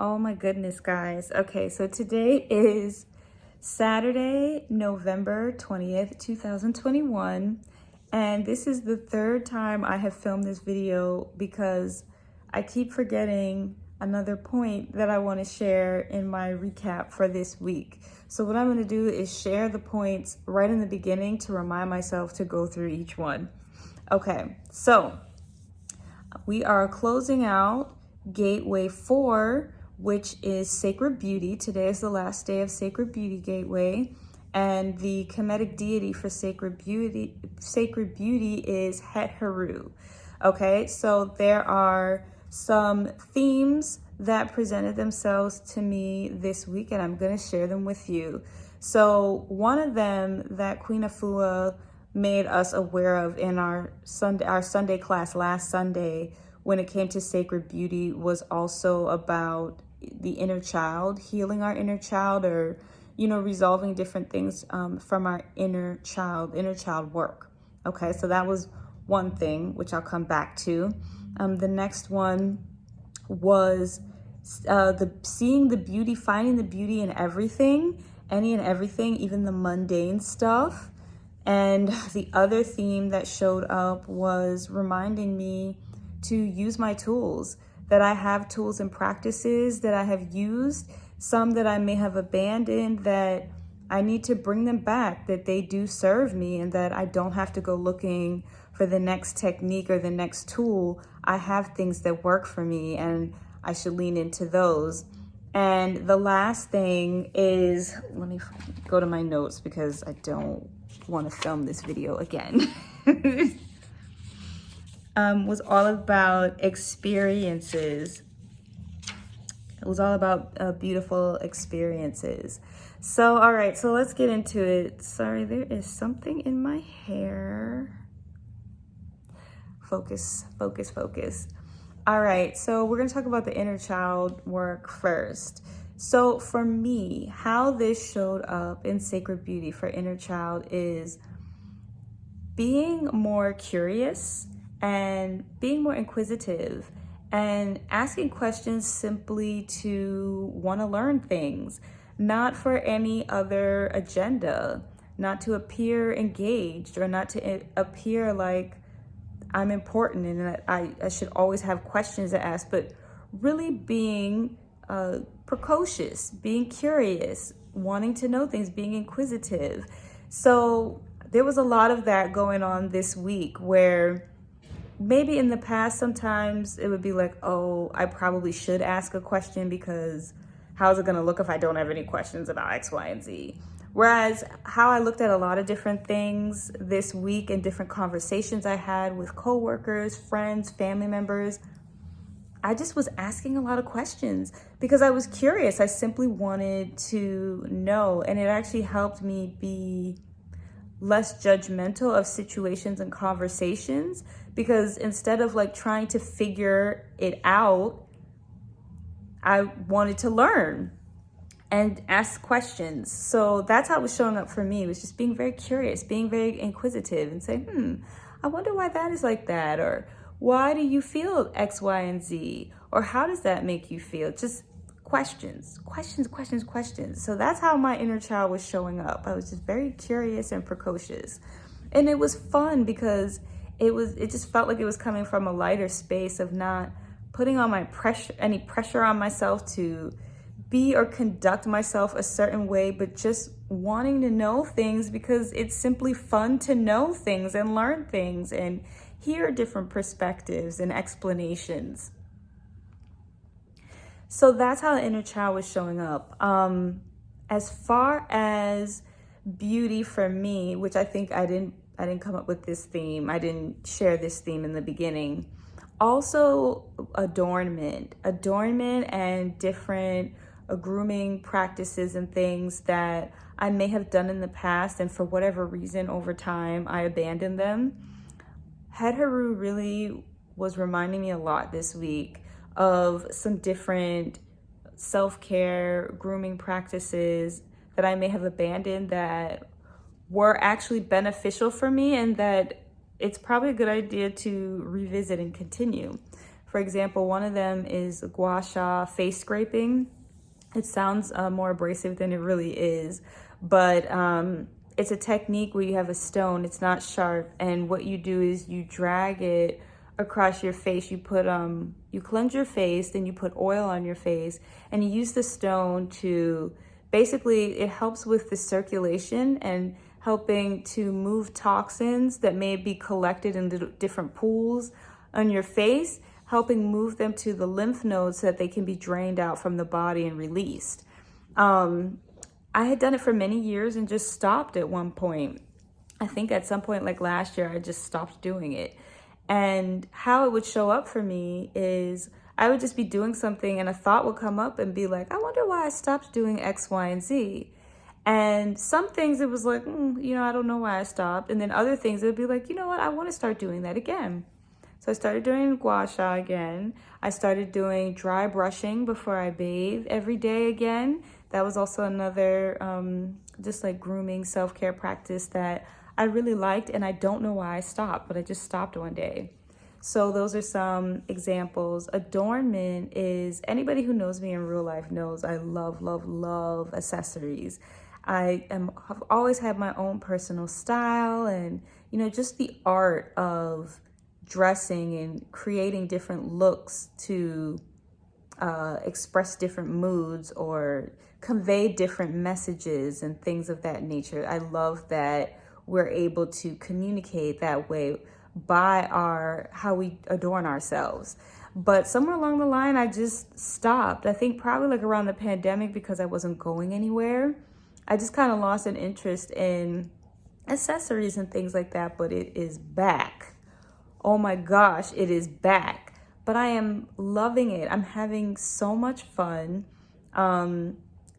Oh my goodness, guys. Okay, so today is Saturday, November 20th, 2021. And this is the third time I have filmed this video because I keep forgetting another point that I want to share in my recap for this week. So what I'm going to do is share the points right in the beginning to remind myself to go through each one. Okay, so we are closing out Gateway 4, which is Sacred Beauty. Today is the last day of Sacred Beauty Gateway, and the Kemetic deity for Sacred Beauty is Het Heru. Okay, so there are some themes that presented themselves to me this week, and I'm going to share them with you. So one of them that Queen Afua made us aware of in our Sunday class last Sunday when it came to Sacred Beauty was also about the inner child, healing our inner child, or resolving different things from our inner child work. Okay, so that was one thing which I'll come back to. The next one was seeing the beauty, finding the beauty in everything, any and everything, even the mundane stuff. And the other theme that showed up was reminding me to use my tools, that I have tools and practices that I have used, some that I may have abandoned, that I need to bring them back, that they do serve me, and that I don't have to go looking for the next technique or the next tool. I have things that work for me and I should lean into those. And the last thing is, let me go to my notes because I don't want to film this video again. Was all about experiences. It was all about beautiful experiences. So, all right, so let's get into it. Sorry, there is something in my hair. Focus, focus, focus. All right, so we're gonna talk about the inner child work first. So for me, how this showed up in Sacred Beauty for inner child is being more curious and being more inquisitive and asking questions simply to want to learn things, not for any other agenda, not to appear engaged or not to appear like I'm important and that I should always have questions to ask, but really being precocious, being curious, wanting to know things, being inquisitive. So there was a lot of that going on this week where maybe in the past, sometimes it would be like, oh, I probably should ask a question because how's it going to look if I don't have any questions about X, Y, and Z? Whereas how I looked at a lot of different things this week and different conversations I had with coworkers, friends, family members, I just was asking a lot of questions because I was curious. I simply wanted to know, and it actually helped me be less judgmental of situations and conversations, because instead of like trying to figure it out, I wanted to learn and ask questions. So that's how it was showing up for me. It was just being very curious, being very inquisitive and saying, I wonder why that is like that, or why do you feel X, Y, and Z, or how does that make you feel? Just questions. So that's how my inner child was showing up. I was just very curious and precocious. And it was fun because it just felt like it was coming from a lighter space of not putting on any pressure on myself to be or conduct myself a certain way, but just wanting to know things because it's simply fun to know things and learn things and hear different perspectives and explanations. So that's how the inner child was showing up. As far as beauty for me, which I think I didn't come up with this theme. I didn't share this theme in the beginning. Also adornment and different grooming practices and things that I may have done in the past, and for whatever reason over time I abandoned them. Het Heru really was reminding me a lot this week of some different self-care grooming practices that I may have abandoned that were actually beneficial for me, and that it's probably a good idea to revisit and continue. For example, one of them is gua sha face scraping. It sounds more abrasive than it really is, but it's a technique where you have a stone, it's not sharp, and what you do is you drag it across your face. You put you cleanse your face, then you put oil on your face, and you use the stone to basically, it helps with the circulation and helping to move toxins that may be collected in the different pools on your face, helping move them to the lymph nodes so that they can be drained out from the body and released. I had done it for many years and just stopped at one point. I think at some point like last year, I just stopped doing it. And how it would show up for me is I would just be doing something and a thought would come up and be like, I wonder why I stopped doing X, Y, and Z. And some things it was like, I don't know why I stopped. And then other things it would be like, you know what, I want to start doing that again. So I started doing gua sha again. I started doing dry brushing before I bathe every day again. That was also another just like grooming self-care practice that I really liked, and I don't know why I stopped, but I just stopped one day. So those are some examples. Adornment is, anybody who knows me in real life knows I love, love, love accessories. I've always had my own personal style, and just the art of dressing and creating different looks to express different moods or convey different messages and things of that nature. I love that we're able to communicate that way by how we adorn ourselves. But somewhere along the line, I just stopped. I think probably like around the pandemic, because I wasn't going anywhere. I just kind of lost an interest in accessories and things like that, but it is back. Oh my gosh, it is back. But I am loving it. I'm having so much fun.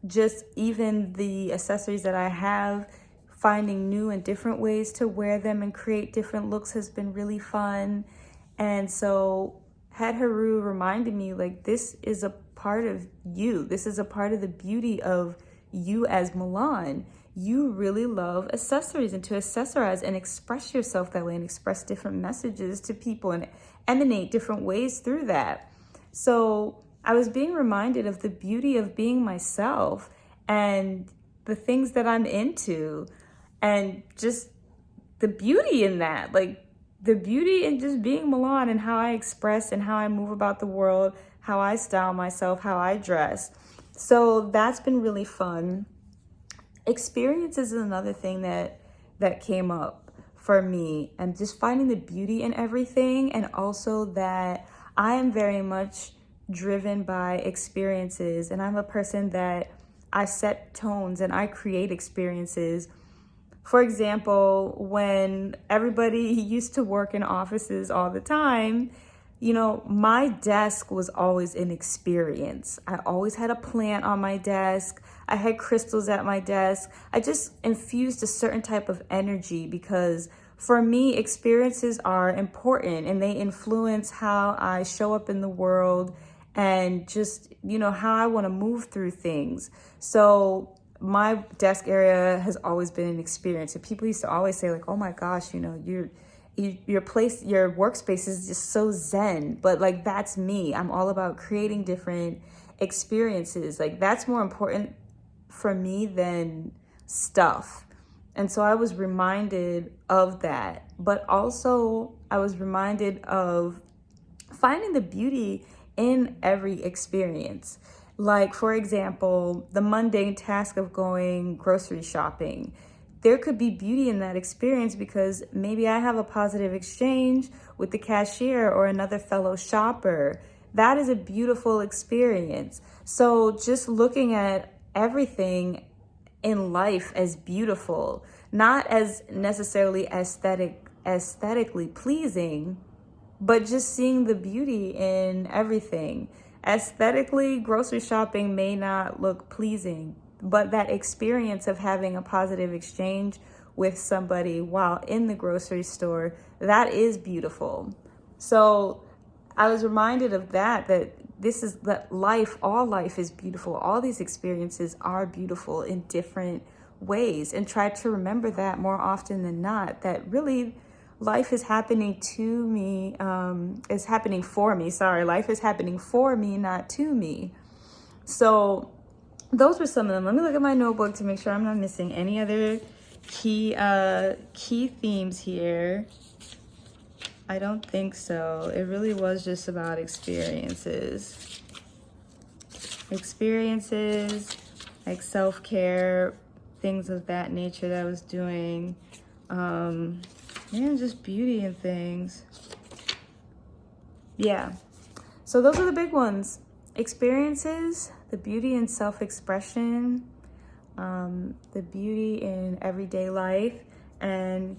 Just even the accessories that I have, finding new and different ways to wear them and create different looks has been really fun. And so had Haru reminded me, like, this is a part of you. This is a part of the beauty of you as Milan. You really love accessories and to accessorize and express yourself that way and express different messages to people and emanate different ways through that. So I was being reminded of the beauty of being myself and the things that I'm into and just the beauty in that, like the beauty in just being Milan and how I express and how I move about the world, how I style myself, how I dress. So that's been really fun. Experiences is another thing that came up for me, and just finding the beauty in everything, and also that I am very much driven by experiences, and I'm a person that I set tones and I create experiences. For example, when everybody used to work in offices all the time, my desk was always an experience. I always had a plant on my desk. I had crystals at my desk. I just infused a certain type of energy because for me, experiences are important and they influence how I show up in the world and just, how I want to move through things. So my desk area has always been an experience. And people used to always say like, oh my gosh, your workspace is just so zen, but like, that's me. I'm all about creating different experiences. Like, that's more important for me than stuff. And so I was reminded of that, but also I was reminded of finding the beauty in every experience. Like, for example, the mundane task of going grocery shopping. There could be beauty in that experience because maybe I have a positive exchange with the cashier or another fellow shopper. That is a beautiful experience. So just looking at everything in life as beautiful, not as necessarily aesthetically pleasing, but just seeing the beauty in everything. Aesthetically, grocery shopping may not look pleasing, but that experience of having a positive exchange with somebody while in the grocery store, that is beautiful. So I was reminded of that all life is beautiful. All these experiences are beautiful in different ways, and try to remember that more often than not, that really life is happening to me, is happening for me. Sorry, life is happening for me, not to me. So those were some of them. Let me look at my notebook to make sure I'm not missing any other key themes here. I don't think so. It really was just about experiences. Experiences, like self-care, things of that nature that I was doing. And just beauty and things. Yeah. So those are the big ones. Experiences, the beauty in self-expression, the beauty in everyday life, and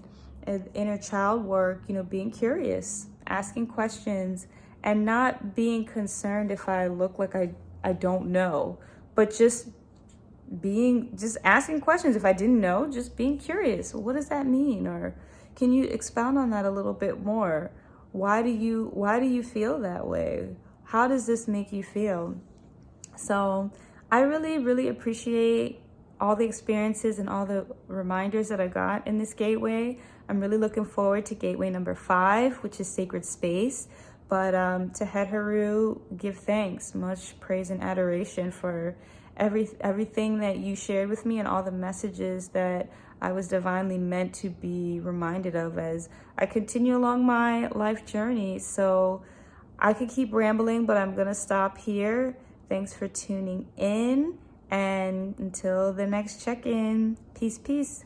inner child work, you know, being curious, asking questions, and not being concerned if I look like I don't know, but just asking questions. If I didn't know, just being curious. What does that mean? Or can you expound on that a little bit more? Why do you feel that way? How does this make you feel? So I really, really appreciate all the experiences and all the reminders that I got in this gateway. I'm really looking forward to gateway number 5, which is sacred space. But to Head Haru, give thanks, much praise and adoration for everything that you shared with me and all the messages that I was divinely meant to be reminded of as I continue along my life journey. So I could keep rambling, but I'm going to stop here. Thanks for tuning in, and until the next check-in, peace, peace.